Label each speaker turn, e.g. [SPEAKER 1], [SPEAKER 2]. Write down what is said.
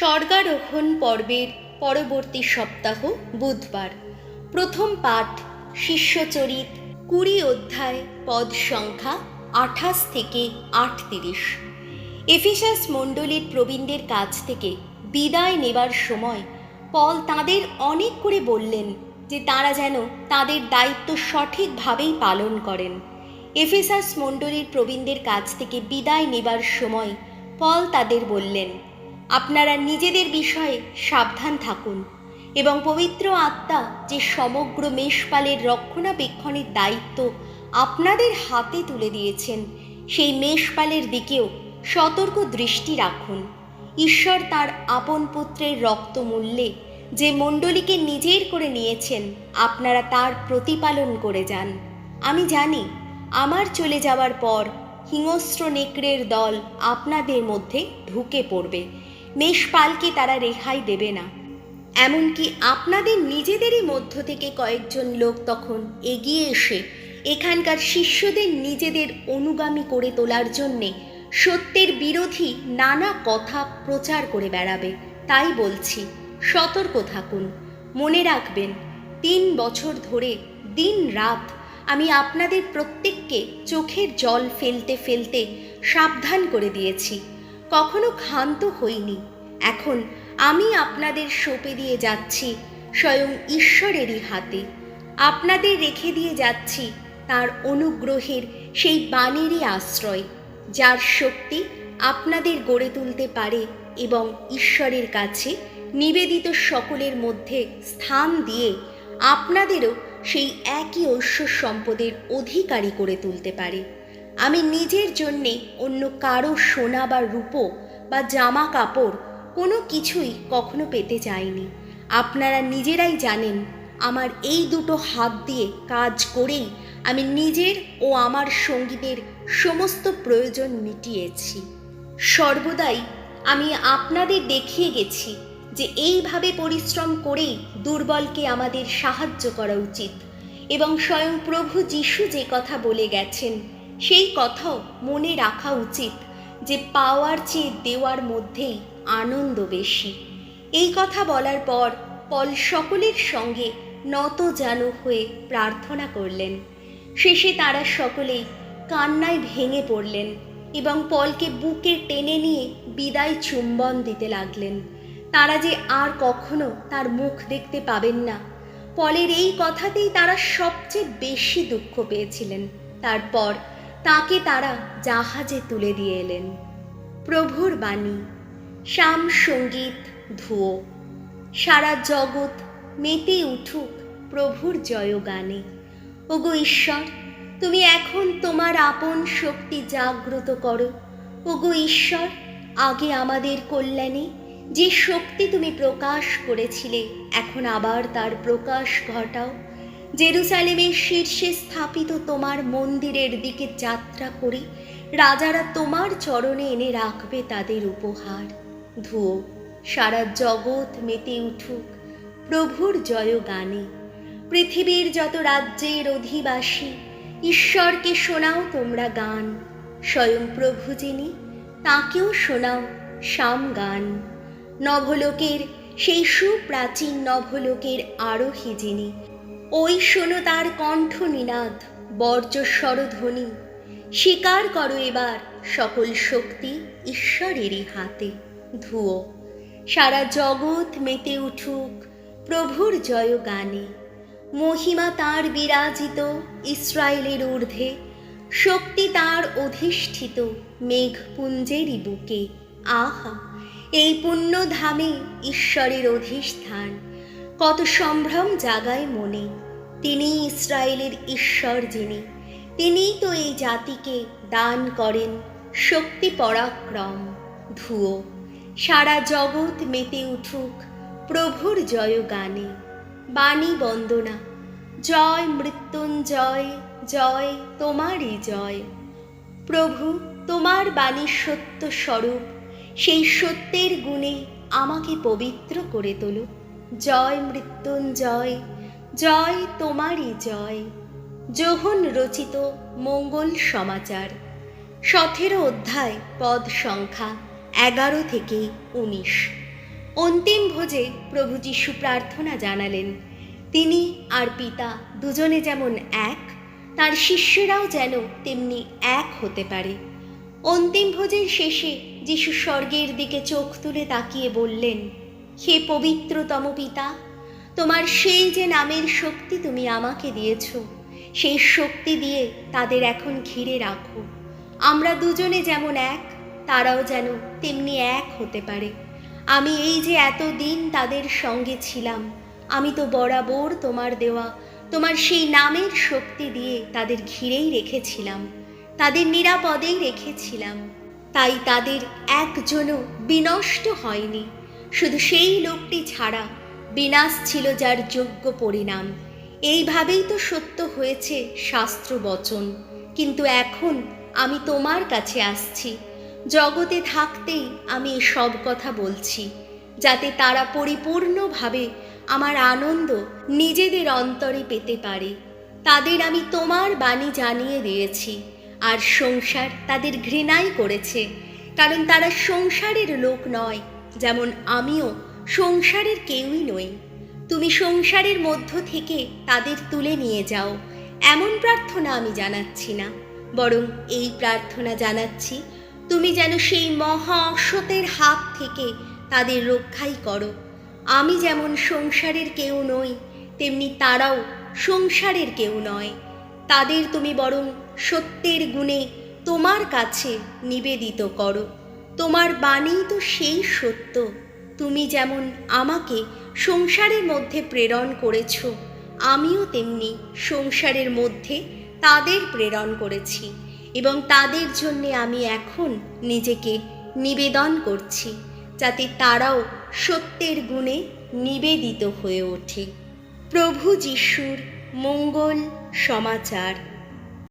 [SPEAKER 1] স্বর্গারোহণ পর্বের পরবর্তী সপ্তাহ বুধবার। প্রথম পাঠ শিষ্যচরিত 20 অধ্যায়, পদ সংখ্যা 28 থেকে 38। এফেসাস মণ্ডলীর প্রবীণদের কাছ থেকে বিদায় নেবার সময় পল তাদের অনেক করে বললেন যে তারা যেন তাদের দায়িত্ব সঠিকভাবেই পালন করেন। এফেসাস মণ্ডলীর প্রবীণদের কাছ থেকে বিদায় নেবার সময় পল তাদের বললেন, আপনারা নিজেদের বিষয়ে সাবধান থাকুন এবং পবিত্র আত্মা যে সমগ্র মেষপালের রক্ষণাবেক্ষণের দায়িত্ব আপনাদের হাতে তুলে দিয়েছেন, সেই মেষপালের দিকেও সতর্ক দৃষ্টি রাখুন। ঈশ্বর তার আপন পুত্রের রক্ত মূল্যে যে মণ্ডলীকে নিজের করে নিয়েছেন, আপনারা তার প্রতিপালন করে যান। আমি জানি আমার চলে যাওয়ার পর হিংস্র নেকড়ের দল আপনাদের মধ্যে ঢুকে পড়বে, মেষপালকে তারা রেহাই দেবে না। এমনকি আপনাদের নিজেদেরই মধ্য থেকে কয়েকজন লোক তখন এগিয়ে এসে এখানকার শিষ্যদের নিজেদের অনুগামী করে তোলার জন্যে সত্যের বিরোধী নানা কথা প্রচার করে বেড়াবে। তাই বলছি, সতর্ক থাকুন। মনে রাখবেন, 3 বছর ধরে দিন রাত আমি আপনাদের প্রত্যেককে চোখের জল ফেলতে ফেলতে সাবধান করে দিয়েছি, কখনো ক্ষান্ত হইনি। এখন আমি আপনাদের সঁপে দিয়ে যাচ্ছি স্বয়ং ঈশ্বরেরই হাতে। আপনাদের রেখে দিয়ে যাচ্ছি তার অনুগ্রহের সেই বাণীরই আশ্রয়, যার শক্তি আপনাদের গড়ে তুলতে পারে এবং ঈশ্বরের কাছে নিবেদিত সকলের মধ্যে স্থান দিয়ে আপনাদেরও সেই একই ঐশ্বর সম্পদের অধিকারী করে তুলতে পারে। আমি নিজের জন্যে অন্য কারো সোনা বা রূপো বা জামা কাপড় কোনো কিছুই কখনো পেতে চাইনি। আপনারা নিজেরাই জানেন, আমার এই দুটো হাত দিয়ে কাজ করেই আমি নিজের ও আমার সঙ্গীদের সমস্ত প্রয়োজন মিটিয়েছি। সর্বদাই আমি আপনাদের দেখিয়ে গেছি যে এইভাবে পরিশ্রম করেই দুর্বলকে আমাদের সাহায্য করা উচিত, এবং স্বয়ং প্রভু যিশু যে কথা বলে গেছেন সেই কথাও মনে রাখা উচিত যে পাওয়ার চেয়ে দেওয়ার মধ্যেই আনন্দ বেশি। এই কথা বলার পর পল সকলের সঙ্গে নত জানু হয়ে প্রার্থনা করলেন। শেষে তারা সকলেই কান্নায় ভেঙে পড়লেন এবং পলকে বুকে টেনে নিয়ে বিদায় চুম্বন দিতে লাগলেন। তারা যে আর কখনো তার মুখ দেখতে পাবেন না, পলের এই কথাতেই তারা সবচেয়ে বেশি দুঃখ পেয়েছিলেন। তারপর তাকে তারা জাহাজে তুলে দিয়ে এলেন। প্রভুর বাণী। শ্যাম সঙ্গীত ধুয়ো। সারা জগৎ মেতে উঠুক প্রভুর জয়গানে। ওগো ঈশ্বর, তুমি এখন তোমার আপন শক্তি জাগ্রত করো। ওগো ঈশ্বর, আগে আমাদের কল্যাণে যে শক্তি তুমি প্রকাশ করেছিলে, এখন আবার তার প্রকাশ ঘটাও। জেরুজালেমের শীর্ষে স্থাপিত তোমার মন্দিরের দিকে যাত্রা করে রাজারা তোমার চরণে এনে রাখবে তাদের উপহার। ধুয়ো। সারা জগৎ মেতে উঠুক প্রভুর জয়গানে। পৃথিবীর যত রাজ্যের অধিবাসী, ঈশ্বরকে শোনাও তোমরা গান। স্বয়ং প্রভু যিনি, তাকেও শোনাও সাম গান। নভলোকের সেই সুপ্রাচীন নভলোকের আরোহী যিনি, ওই শোনো তার কণ্ঠ নিনাদ, বর্জস্বর ধ্বনি। স্বীকার করো এবার সকল শক্তি ঈশ্বরেরই হাতে। ধুয়ো। সারা জগৎ মেতে উঠুক প্রভুর জয়গানে। মহিমা তার বিরাজিত ইসরায়েলের ঊর্ধ্বে, শক্তি তার অধিষ্ঠিত মেঘপুঞ্জেরই বুকে। আহা, এই পুণ্য ধামে ঈশ্বরের অধিষ্ঠান, কত সম্ভ্রম জাগায় মনে। তিনি ইসরায়েলের ঈশ্বর যিনি, তিনিই তো এই জাতিকে দান করেন শক্তি পরাক্রম। ধুয়ো। সারা জগৎ মেতে উঠুক প্রভুর জয়গানে। বাণী বন্দনা। জয় মৃত্যুঞ্জয়, জয় তোমারই জয়। প্রভু, তোমার বাণী সত্য স্বরূপ, সেই সত্যের গুণে আমাকে পবিত্র করে তোলো। জয় মৃত্যুঞ্জয়, জয় তোমারই জয়। যোহন রচিত মঙ্গল সমাচার, 17 অধ্যায়, পদ সংখ্যা 11 থেকে 19। অন্তিম ভোজে প্রভু যীশু প্রার্থনা জানালেন, তিনি আর পিতা দুজনে যেমন এক, তার শিষ্যরাও যেন তেমনি এক হতে পারে। অন্তিম ভোজের শেষে যীশু স্বর্গের দিকে চোখ তুলে তাকিয়ে বললেন, হে পবিত্রতম পিতা, তোমার সেই যে নামের শক্তি তুমি আমাকে দিয়েছ, সেই শক্তি দিয়ে তাদের এখন ঘিরে রাখো। আমরা দুজনে যেমন এক, তারাও যেন তেমনি এক হতে পারে। আমি এই যে এতদিন তাদের সঙ্গে ছিলাম, আমি তো বরাবর তোমার দেওয়া তোমার সেই নামের শক্তি দিয়ে তাদের ঘিরেই রেখেছিলাম, তাদের নিরাপদেই রেখেছিলাম। তাই তাদের একজনও বিনষ্ট হয়নি, শুধু সেই লোকটি ছাড়া। বিনাশ ছিল যার যোগ্য পরিণাম। এইভাবেই তো সত্য হয়েছে শাস্ত্র বচন। কিন্তু এখন আমি তোমার কাছে আসছি, জগতে থাকতেই আমি সব কথা বলছি, যাতে তারা পরিপূর্ণভাবে আমার আনন্দ নিজেদের অন্তরে পেতে পারে। তাদের আমি তোমার বাণী জানিয়ে দিয়েছি, আর সংসার তাদের ঘৃণাই করেছে, কারণ তারা সংসারের লোক নয়, যেমন আমিও সংসারের কেউই নই। তুমি সংসারের মধ্য থেকে তাদের তুলে নিয়ে যাও, এমন প্রার্থনা আমি জানাচ্ছি না, বরং এই প্রার্থনা জানাচ্ছি, তুমি যেন সেই মহা অসতের হাত থেকে তাদের রক্ষাই করো। আমি যেমন সংসারের কেউ নই, তেমনি তারাও সংসারের কেউ নয়। তাদের তুমি বরং সত্যের গুণে তোমার কাছে নিবেদিত করো। তোমার বাণী তো সেই সত্য। তুমি যেমন আমাকে সংসারের মধ্যে প্রেরণ করেছ, আমিও তেমনি সংসারের মধ্যে তাদের প্রেরণ করেছি, এবং তাদের জন্যে আমি এখন নিজেকে নিবেদন করছি, যাতে তারাও সত্যের গুণে নিবেদিত হয়ে ওঠে। প্রভু যিশুর মঙ্গল সমাচার।